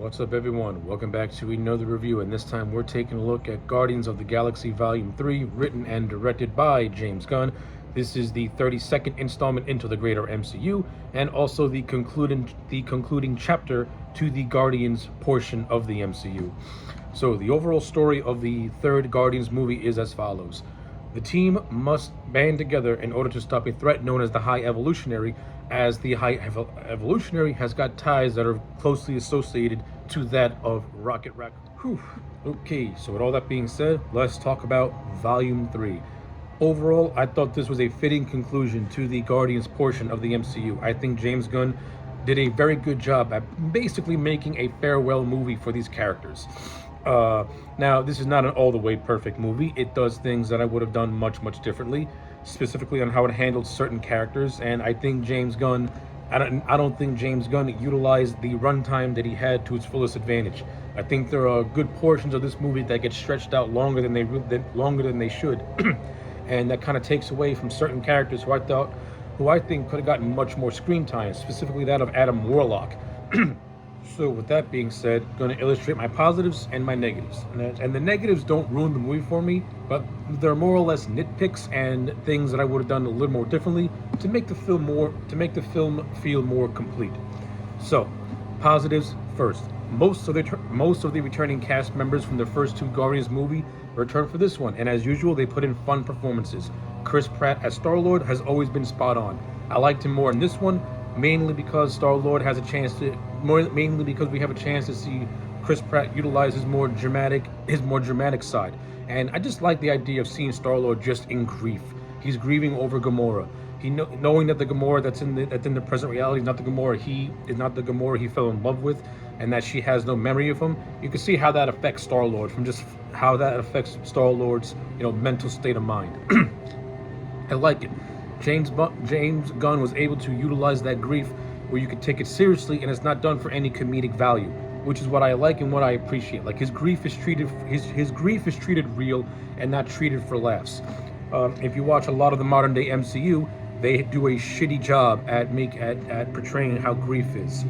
What's up, everyone? Welcome back to another review, and this time we're taking a look at Guardians of the Galaxy Volume 3, written and directed by James Gunn. This is the 32nd installment into the greater MCU, and also the concluding chapter to the Guardians portion of the MCU. So, the overall story of the third Guardians movie is as follows. The team must band together in order to stop a threat known as the High Evolutionary, as the High Evolutionary has got ties that are closely associated to that of Rocket Raccoon. Okay, so with all that being said, let's talk about Volume 3. Overall, I thought this was a fitting conclusion to the Guardians portion of the MCU. I think James Gunn did a very good job at basically making a farewell movie for these characters. Now, this is not an all-the-way perfect movie. It does things that I would have done much differently, specifically on how it handled certain characters. And I think James Gunn, I don't think James Gunn utilized the runtime that he had to its fullest advantage. I think there are good portions of this movie that get stretched out longer than they should, and that kind of takes away from certain characters who I think could have gotten much more screen time, specifically that of Adam Warlock. So with that being said, I'm going to illustrate my positives and my negatives. And the negatives don't ruin the movie for me, but they're more or less nitpicks and things that I would have done a little more differently to make the film feel more complete. So, positives first. Most of the returning cast members from the first two Guardians movie return for this one, and as usual, they put in fun performances. Chris Pratt as Star-Lord has always been spot on. I liked him more in this one, mainly because we have a chance to see Chris Pratt utilize his more dramatic side. And I just like the idea of seeing Star-Lord just in grief. He's grieving over Gamora. Knowing that the Gamora that's in the present reality is not the Gamora he fell in love with, and that she has no memory of him. You can see how that affects Star-Lord, from just how that affects Star-Lord's mental state of mind. I like it. James Gunn was able to utilize that grief where you could take it seriously and it's not done for any comedic value, which is what I like and what I appreciate. Like his grief is treated real and not treated for laughs. If you watch a lot of the modern day MCU, they do a shitty job at portraying how grief is.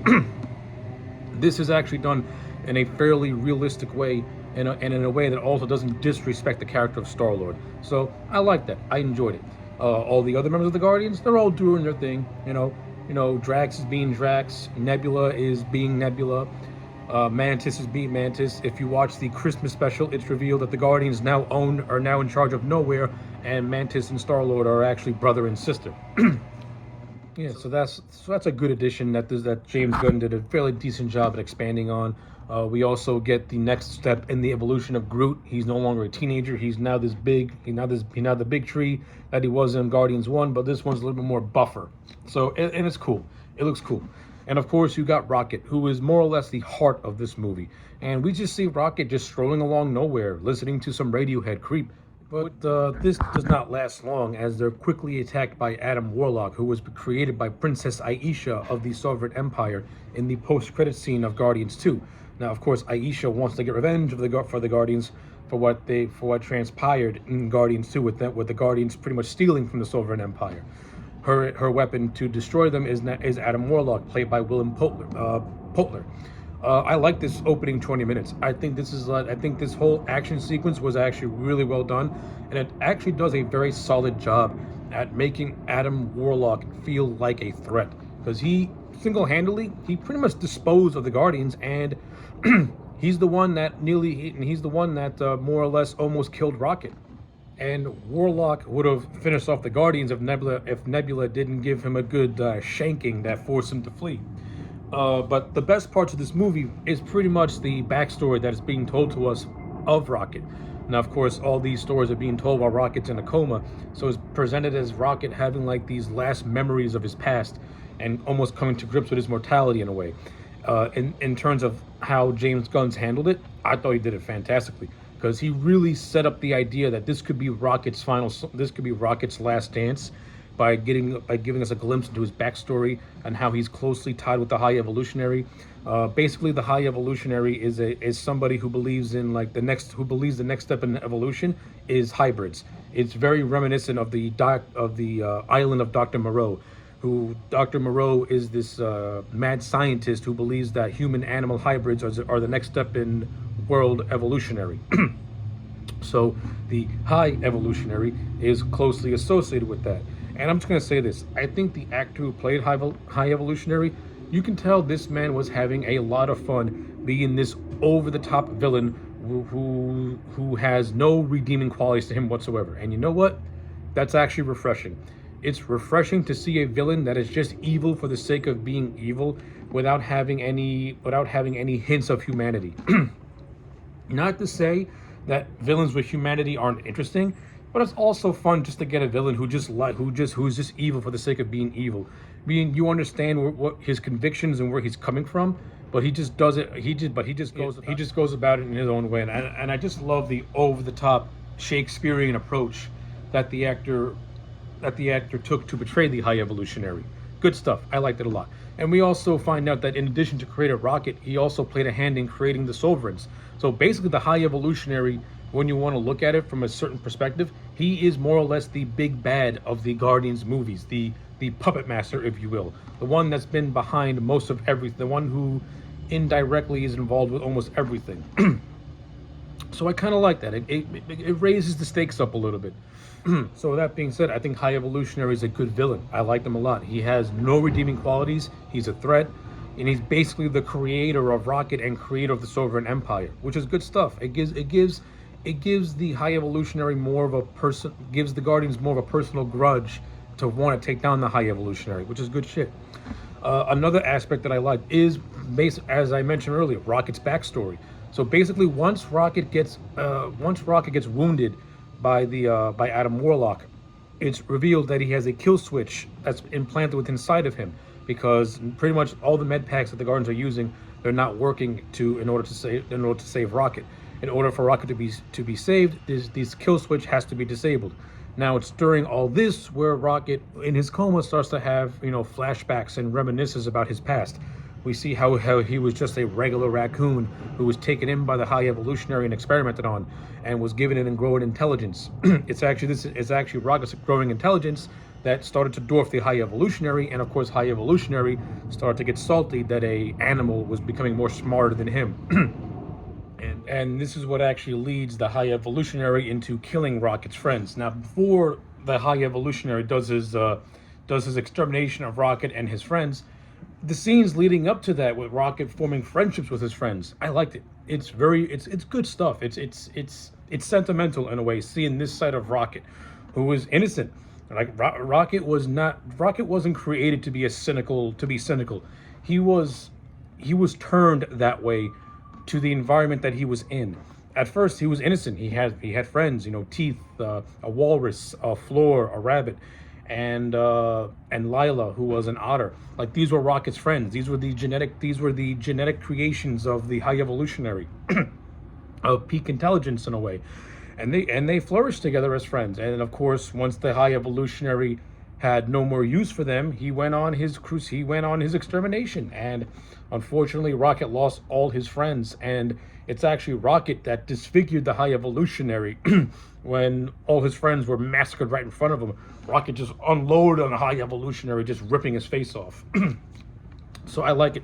This is actually done in a fairly realistic way, and in a way that also doesn't disrespect the character of Star-Lord. So I like that. I enjoyed it. All the other members of the Guardians, they're all doing their thing. Drax is being Drax, Nebula is being Nebula, Mantis is being Mantis. If you watch the Christmas special, it's revealed that the Guardians are now in charge of nowhere, and Mantis and Star-Lord are actually brother and sister. Yeah, so that's a good addition that James Gunn did a fairly decent job at expanding on. We also get the next step in the evolution of Groot. He's no longer a teenager. He's now the big tree that he was in Guardians 1, but this one's a little bit more buffer. So, and it's cool. It looks cool. And of course, you got Rocket, who is more or less the heart of this movie. And we just see Rocket just strolling along nowhere, listening to some Radiohead creep. But this does not last long, as they're quickly attacked by Adam Warlock, who was created by Princess Aisha of the Soviet Empire in the post-credit scene of Guardians 2. Now, of course, Aisha wants to get revenge for the Guardians for what transpired in Guardians 2 with the Guardians pretty much stealing from the Soviet Empire. Her weapon to destroy them is Adam Warlock, played by Willem Poulter. I like this opening 20 minutes. I think this whole action sequence was actually really well done, and it actually does a very solid job at making Adam Warlock feel like a threat, because he single-handedly pretty much disposed of the Guardians, and he's the one that more or less almost killed Rocket. And Warlock would have finished off the Guardians if Nebula didn't give him a good shanking that forced him to flee. But the best parts of this movie is pretty much the backstory that is being told to us of Rocket. Now, of course, all these stories are being told while Rocket's in a coma, so it's presented as Rocket having like these last memories of his past and almost coming to grips with his mortality in a way. In terms of how James Gunn's handled it, I thought he did it fantastically, because he really set up the idea that this could be Rocket's last dance, by giving us a glimpse into his backstory and how he's closely tied with the High Evolutionary. Basically, the High Evolutionary is somebody who believes in the next step in evolution is hybrids. It's very reminiscent of the island of Dr. Moreau, who Dr. Moreau is this mad scientist who believes that human-animal hybrids are the next step in world evolutionary. So the high evolutionary is closely associated with that. And I'm just going to say this. I think the actor who played high evolutionary, you can tell this man was having a lot of fun being this over-the-top villain who has no redeeming qualities to him whatsoever. And you know what? That's actually refreshing. It's refreshing to see a villain that is just evil for the sake of being evil without having any hints of humanity. Not to say that villains with humanity aren't interesting, but it's also fun just to get a villain who's just evil for the sake of being evil. You understand what his convictions and where he's coming from, but he just does it. He just goes about it in his own way. And I just love the over the top Shakespearean approach that the actor took to portray the high evolutionary. Good stuff. I liked it a lot. And we also find out that in addition to create a rocket, he also played a hand in creating the Sovereigns. So basically the high evolutionary, when you want to look at it from a certain perspective, he is more or less the big bad of the Guardians movies, the puppet master, if you will, the one that's been behind most of everything, the one who indirectly is involved with almost everything. So I kind of like that. It raises the stakes up a little bit. So with that being said, I think High Evolutionary is a good villain. I like him a lot. He has no redeeming qualities. He's a threat, and he's basically the creator of Rocket and creator of the Sovereign Empire, which is good stuff. It gives the High Evolutionary gives the Guardians more of a personal grudge to want to take down the High Evolutionary, which is good shit. Another aspect that I like is, as I mentioned earlier, Rocket's backstory. So basically, once Rocket gets wounded by Adam Warlock, it's revealed that he has a kill switch that's implanted within inside of him, because pretty much all the med packs that the Guardians are using, they're not working in order to save Rocket. In order for Rocket to be saved, this kill switch has to be disabled. Now it's during all this where Rocket, in his coma, starts to have flashbacks and reminiscences about his past. We see how he was just a regular raccoon who was taken in by the High Evolutionary and experimented on, and was given an growing intelligence. It's actually Rocket's growing intelligence that started to dwarf the High Evolutionary, and of course High Evolutionary started to get salty that a animal was becoming more smarter than him. And this is what actually leads the High Evolutionary into killing Rocket's friends. Now, before the High Evolutionary does his extermination of Rocket and his friends, the scenes leading up to that with Rocket forming friendships with his friends, I liked it. It's good stuff. It's sentimental in a way, seeing this side of Rocket, who was innocent. Like Rocket wasn't created to be cynical. He was turned that way to the environment that he was in. At first, he was innocent. He had friends, Teeth, a walrus, a floor, a rabbit, and Lila, who was an otter. Like, these were Rocket's friends. These were the genetic creations of the High Evolutionary, of peak intelligence in a way, and they flourished together as friends. And of course, once the High Evolutionary had no more use for them, he went on his extermination, and unfortunately Rocket lost all his friends. And it's actually Rocket that disfigured the High Evolutionary when all his friends were massacred right in front of him. Rocket just unloaded on the High Evolutionary, just ripping his face off. So I like it.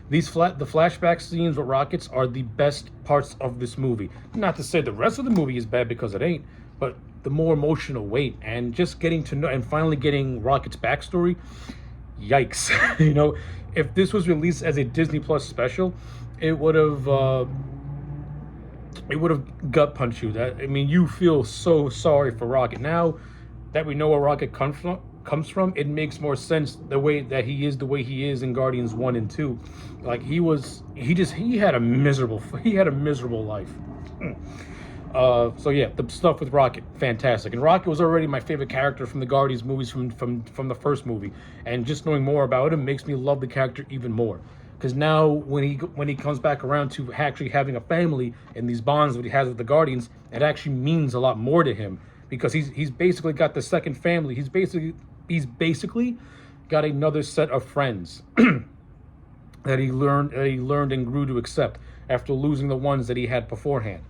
The flashback scenes with Rockets are the best parts of this movie. Not to say the rest of the movie is bad, because it ain't, but the more emotional weight and just getting to know and finally getting Rocket's backstory, yikes. If this was released as a Disney Plus special, it would have gut punched you. You feel so sorry for Rocket. Now that we know where Rocket comes from, it makes more sense the way that he is in Guardians 1 and 2. Like, he had a miserable life. So yeah, the stuff with Rocket, fantastic. And Rocket was already my favorite character from the Guardians movies from the first movie, and just knowing more about him makes me love the character even more. Because now when he comes back around to actually having a family and these bonds that he has with the Guardians, it actually means a lot more to him, because he's basically got the second family. He's basically got another set of friends that he learned and grew to accept after losing the ones that he had beforehand.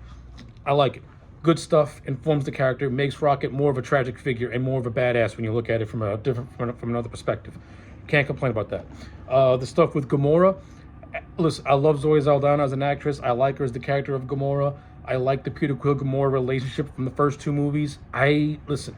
I like it. Good stuff, informs the character, makes Rocket more of a tragic figure and more of a badass when you look at it from a different from another perspective. Can't complain about that. The stuff with Gamora, listen, I love Zoe Saldana as an actress. I like her as the character of Gamora. I like the Peter Quill Gamora relationship from the first two movies. I was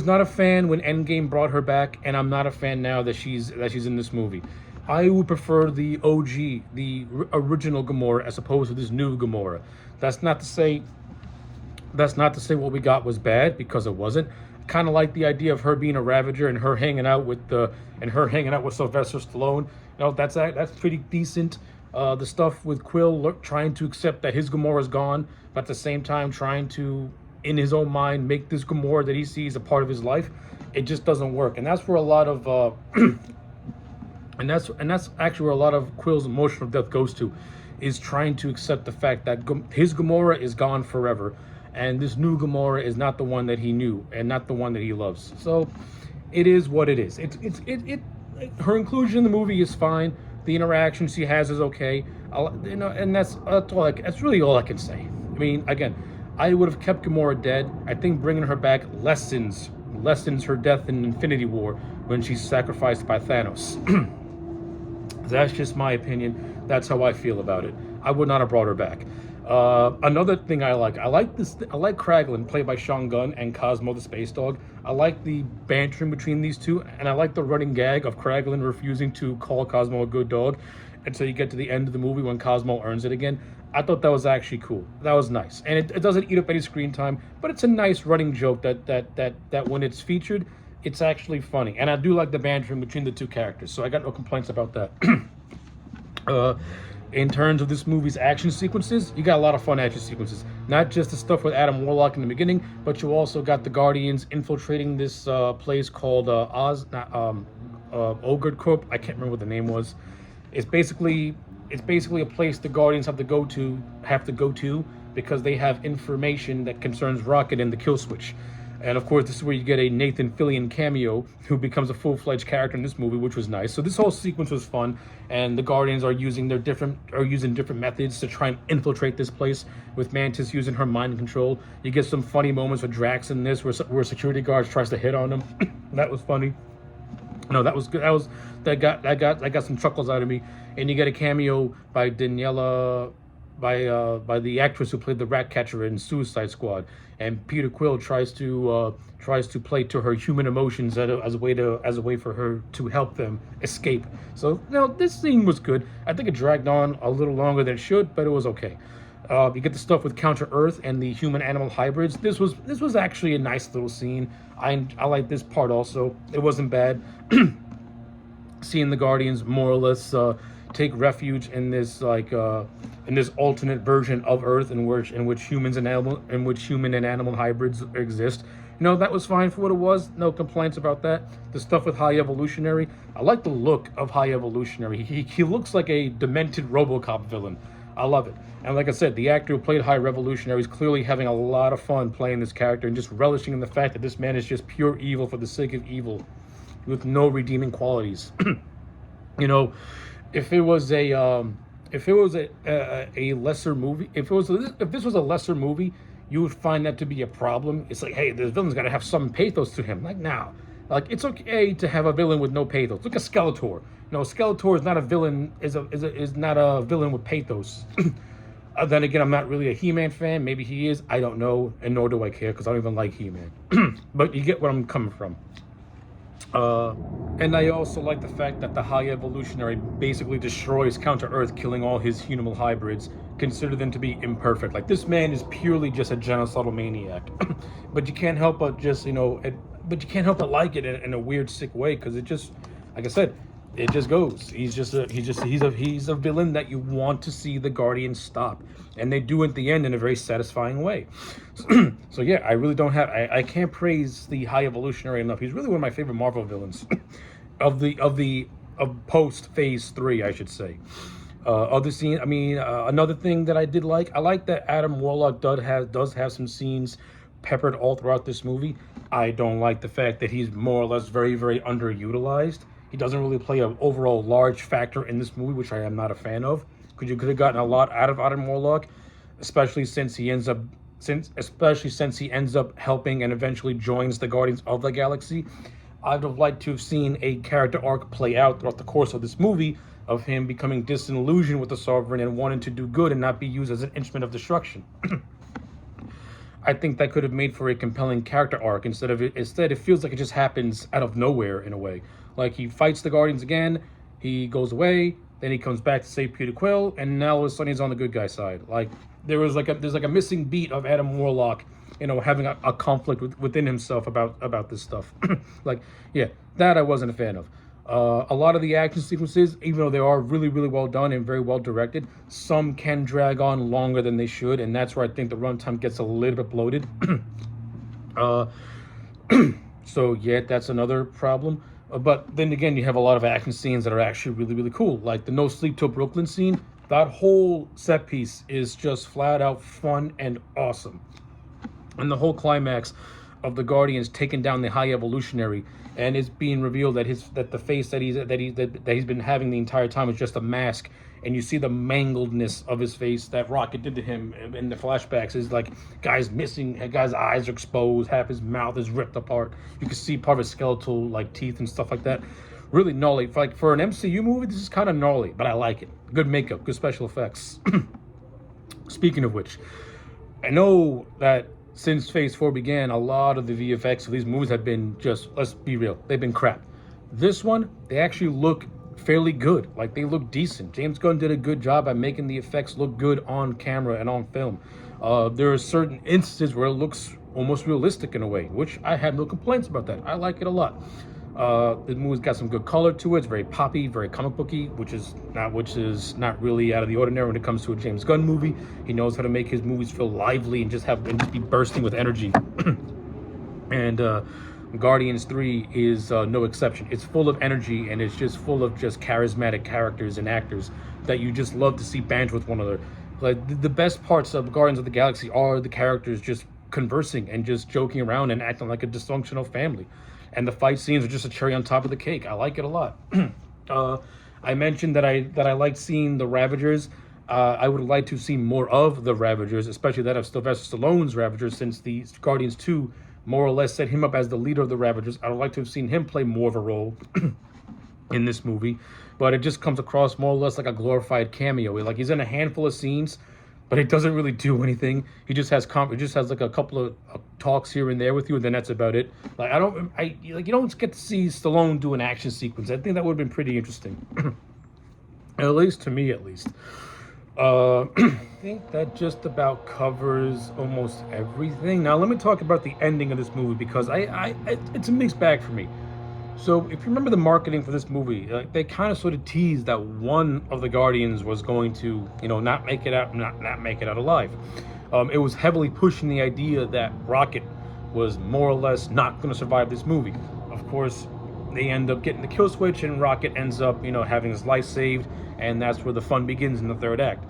not a fan when Endgame brought her back, and I'm not a fan now that she's in this movie. I would prefer the OG, the original Gamora, as opposed to this new Gamora. That's not to say what we got was bad, because it wasn't. Kind of like the idea of her being a Ravager and her hanging out with Sylvester Stallone. That's pretty decent. The stuff with Quill trying to accept that his Gamora's gone, but at the same time trying to, in his own mind, make this Gamora that he sees a part of his life. It just doesn't work, and that's where a lot of and that's actually where a lot of Quill's emotional depth goes to, is trying to accept the fact that his Gamora is gone forever, and this new Gamora is not the one that he knew and not the one that he loves. So it is what it is. Her inclusion in the movie is fine. The interaction she has is okay. And that's really all I can say. I mean, again, I would have kept Gamora dead. I think bringing her back lessens her death in Infinity War when she's sacrificed by Thanos. That's just my opinion. That's how I feel about it. I would not have brought her back. Another thing I like Kraglin, played by Sean Gunn, and Cosmo the Space Dog. I like the bantering between these two, and I like the running gag of Kraglin refusing to call Cosmo a good dog until you get to the end of the movie when Cosmo earns it again. I thought that was actually cool. That was nice, and it doesn't eat up any screen time, but it's a nice running joke that when it's featured, it's actually funny. And I do like the bantering between the two characters, so I got no complaints about that. In terms of this movie's action sequences, you got a lot of fun action sequences. Not just the stuff with Adam Warlock in the beginning, but you also got the Guardians infiltrating this place called Ogre Corp. I can't remember what the name was. It's basically a place the Guardians have to go to because they have information that concerns Rocket and the Kill Switch. And of course, this is where you get a Nathan Fillion cameo, who becomes a full-fledged character in this movie, which was nice. So this whole sequence was fun, and the Guardians are using different methods to try and infiltrate this place. With Mantis using her mind control, you get some funny moments with Drax in this, where security guards tries to hit on him. That was funny. No, that was good. That got some chuckles out of me. And you get a cameo by Daniela, by the actress who played the Ratcatcher in Suicide Squad, and Peter Quill tries to play to her human emotions as a way for her to help them escape. So this scene was good. I think it dragged on a little longer than it should, but it was okay. You get the stuff with Counter Earth and the human animal hybrids. This was actually a nice little scene. I like this part also. It wasn't bad. Seeing the Guardians more or less take refuge in this alternate version of Earth in which human and animal hybrids exist. That was fine for what it was. No complaints about that. The stuff with High Evolutionary, I like the look of High Evolutionary. He looks like a demented RoboCop villain. I love it. And like I said, the actor who played High Revolutionary is clearly having a lot of fun playing this character and just relishing in the fact that this man is just pure evil for the sake of evil, with no redeeming qualities. If it was a lesser movie, if this was a lesser movie, you would find that to be a problem. It's like, hey, the villain's got to have some pathos to him. Like, now, it's okay to have a villain with no pathos. Look at Skeletor. Skeletor is not a villain. Is not a villain with pathos. Then again, I'm not really a He-Man fan. Maybe he is. I don't know, and nor do I care, because I don't even like He-Man. But you get where I'm coming from. And I also like the fact that the High Evolutionary basically destroys Counter-Earth, killing all his human hybrids, consider them to be imperfect. Like, this man is purely just a genocidal maniac. But you can't help but like it in a weird, sick way, because it just, like I said, it just goes. He's a villain that you want to see the Guardians stop, and they do at the end in a very satisfying way. So yeah, I can't praise the High Evolutionary enough. He's really one of my favorite Marvel villains of post Phase 3, I should say. Another thing that I did like, I like that Adam Warlock does have some scenes peppered all throughout this movie. I don't like the fact that he's more or less very, very underutilized. He doesn't really play an overall large factor in this movie, which I am not a fan of. Because you could have gotten a lot out of Adam Warlock, especially since he ends up especially since he ends up helping and eventually joins the Guardians of the Galaxy. I'd have liked to have seen a character arc play out throughout the course of this movie of him becoming disillusioned with the Sovereign and wanting to do good and not be used as an instrument of destruction. I think that could have made for a compelling character arc instead it feels like it just happens out of nowhere in a way. Like he fights the Guardians again, he goes away, then he comes back to save Peter Quill, and now all of a sudden he's on the good guy side. Like there's like a missing beat of Adam Warlock, having a conflict within himself about this stuff. Like, yeah, that I wasn't a fan of. A lot of the action sequences, even though they are really, really well done and very well directed, some can drag on longer than they should, and that's where I think the runtime gets a little bit bloated. So yeah, that's another problem. But then again, you have a lot of action scenes that are actually really, really cool. Like the No Sleep Till Brooklyn scene. That whole set piece is just flat out fun and awesome. And the whole climax of the Guardians taking down the High Evolutionary, and it's being revealed that the face that he's been having the entire time is just a mask, and you see the mangledness of his face that Rocket did to him in the flashbacks. Is like guy's eyes are exposed, half his mouth is ripped apart. You can see part of his skeletal like teeth and stuff like that. Really gnarly. For an MCU movie, this is kind of gnarly, but I like it. Good makeup, good special effects. Speaking of which, I know that since Phase 4 began, a lot of the VFX of these movies have been just, let's be real, they've been crap. This one, they actually look fairly good. Like, they look decent. James Gunn did a good job at making the effects look good on camera and on film. There are certain instances where it looks almost realistic in a way, which I have no complaints about that. I like it a lot. The movie's got some good color to it. It's very poppy, very comic booky, which is not really out of the ordinary when it comes to a James Gunn movie. He knows how to make his movies feel lively and just be bursting with energy. And Guardians 3 is no exception. It's full of energy, and it's just full of just charismatic characters and actors that you just love to see banter with one another. Like the best parts of Guardians of the Galaxy are the characters just conversing and just joking around and acting like a dysfunctional family. And the fight scenes are just a cherry on top of the cake. I like it a lot. I mentioned that I liked seeing the Ravagers. I would like to see more of the Ravagers, especially that of Sylvester Stallone's Ravagers, since the Guardians 2 more or less set him up as the leader of the Ravagers. I would like to have seen him play more of a role in this movie. But it just comes across more or less like a glorified cameo. Like he's in a handful of scenes, but it doesn't really do anything. He just has like a couple of talks here and there with you, and then that's about it. Like you don't get to see Stallone do an action sequence. I think that would have been pretty interesting, at least to me, at least. I think that just about covers almost everything. Now let me talk about the ending of this movie, because it's a mixed bag for me. So if you remember the marketing for this movie, they kind of sort of teased that one of the Guardians was going to, not make it out alive. It was heavily pushing the idea that Rocket was more or less not going to survive this movie. Of course, they end up getting the kill switch, and Rocket ends up, having his life saved, and that's where the fun begins in the third act.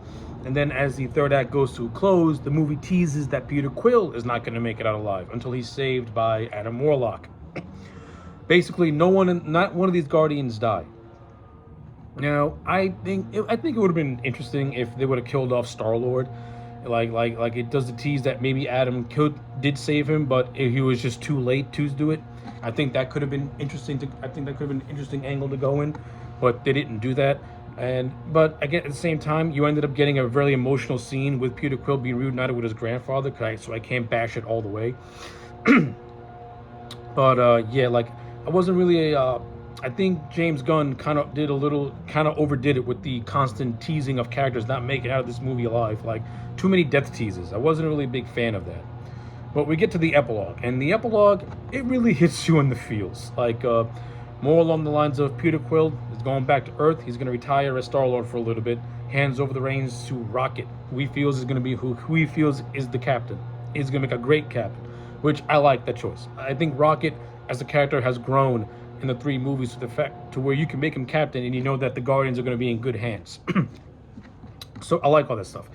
And then as the third act goes to a close, the movie teases that Peter Quill is not going to make it out alive until he's saved by Adam Warlock. Basically, not one of these Guardians die. Now, I think it would have been interesting if they would have killed off Star-Lord. Like it does the tease that maybe Adam did save him, but he was just too late to do it. I think that could have been interesting. An interesting angle to go in, but they didn't do that. But again, at the same time, you ended up getting a very emotional scene with Peter Quill being reunited with his grandfather. So I can't bash it all the way. But yeah, like I wasn't really I think James Gunn kind of overdid it with the constant teasing of characters not making it out of this movie alive. Like too many death teases. I wasn't really a big fan of that. But we get to the epilogue, and the epilogue, it really hits you in the feels. Like more along the lines of Peter Quill is going back to Earth. He's going to retire as Star-Lord for a little bit. Hands over the reins to Rocket, who he feels is the captain. He's going to make a great captain, which I like that choice. I think Rocket as a character has grown in the 3 movies to the fact to where you can make him captain and you know that the Guardians are going to be in good hands. So I like all that stuff.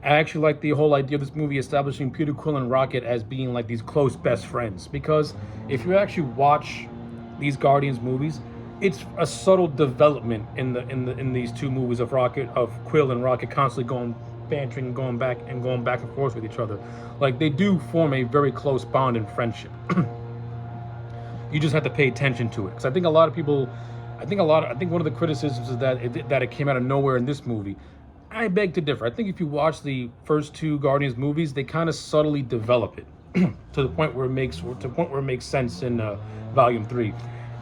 I actually like the whole idea of this movie establishing Peter Quill and Rocket as being like these close best friends, because if you actually watch these Guardians movies, it's a subtle development in these 2 movies of Quill and Rocket constantly going bantering and going back and forth with each other. Like, they do form a very close bond and friendship. You just have to pay attention to it, because I think one of the criticisms is that it came out of nowhere in this movie. I beg to differ. I think if you watch the first two Guardians movies, they kind of subtly develop it to the point where it makes sense in Volume 3.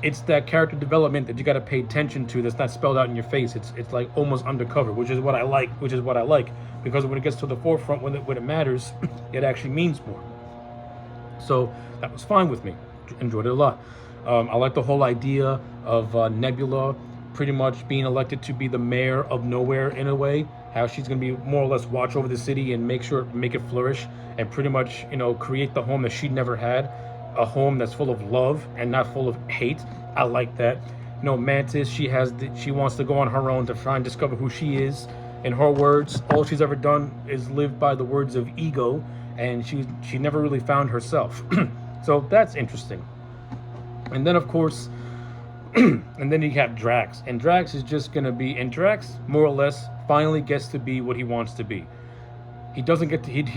It's that character development that you got to pay attention to. That's not spelled out in your face. It's like almost undercover, which is what I like. Because when it gets to the forefront, when it matters, it actually means more. So that was fine with me. Enjoyed it a lot. I like the whole idea of Nebula pretty much being elected to be the mayor of nowhere in a way. How she's going to be more or less watch over the city and make it flourish, and pretty much, create the home that she never had, a home that's full of love and not full of hate. I like that. Mantis, she wants to go on her own to try and discover who she is. In her words, all she's ever done is live by the words of ego, and she never really found herself. So that's interesting. And then, of course, and then you have Drax, and Drax is just gonna be, and Drax more or less finally gets to be what he wants to be. He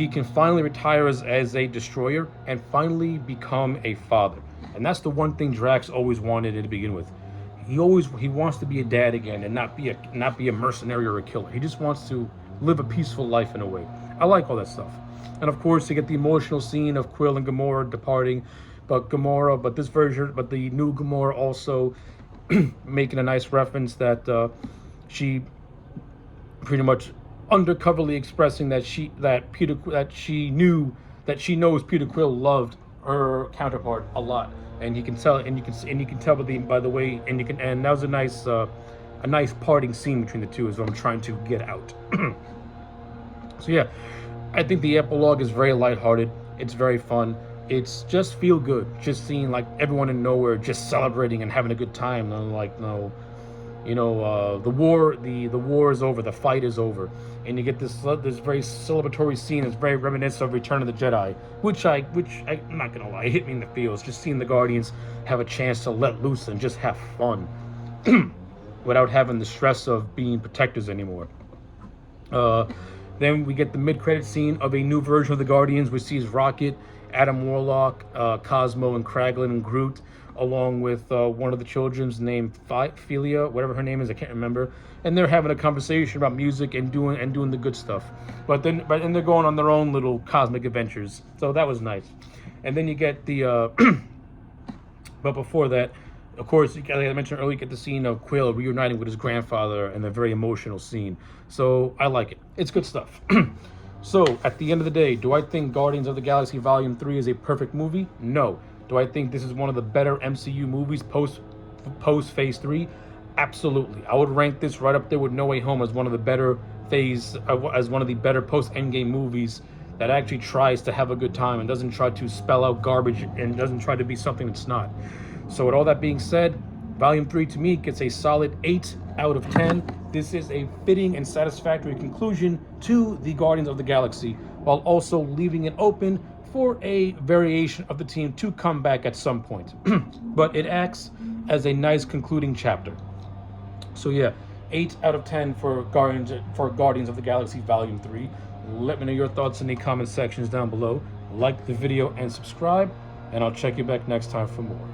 can finally retire as a destroyer and finally become a father. And that's the one thing Drax always wanted to begin with. He wants to be a dad again and not be a mercenary or a killer. He just wants to live a peaceful life in a way. I like all that stuff. And of course, you get the emotional scene of Quill and Gamora departing, but the new Gamora also making a nice reference that she pretty much undercoverly expressing that she knows Peter Quill loved her counterpart a lot, and you can tell by the way, and that was a nice parting scene between the two, is what I'm trying to get out. So yeah, I think the epilogue is very lighthearted. It's very fun. It's just feel good. Just seeing like everyone in nowhere just celebrating and having a good time. And like, no, the war is over. The fight is over, and you get this very celebratory scene. It's very reminiscent of Return of the Jedi, which I'm not gonna lie, it hit me in the feels. Just seeing the Guardians have a chance to let loose and just have fun, without having the stress of being protectors anymore. Then we get the mid-credit scene of a new version of the Guardians, which sees Rocket, Adam Warlock, Cosmo, and Kraglin and Groot, along with one of the children's named Philia, whatever her name is, I can't remember. And they're having a conversation about music and doing the good stuff. But then they're going on their own little cosmic adventures. So that was nice. And then you get the but before that, of course, like I mentioned earlier, you get the scene of Quill reuniting with his grandfather and a very emotional scene. So I like it. It's good stuff. So at the end of the day, do I think Guardians of the Galaxy Volume 3 is a perfect movie? No. Do I think this is one of the better MCU movies post Phase 3? Absolutely. I would rank this right up there with No Way Home as one of the better post-endgame movies that actually tries to have a good time and doesn't try to spell out garbage and doesn't try to be something it's not. So with all that being said, Volume 3 to me gets a solid 8 out of 10. This is a fitting and satisfactory conclusion to the Guardians of the Galaxy, while also leaving it open for a variation of the team to come back at some point. But it acts as a nice concluding chapter. So yeah, 8 out of 10 for Guardians of the Galaxy Volume 3. Let me know your thoughts in the comment sections down below. Like the video and subscribe, and I'll check you back next time for more.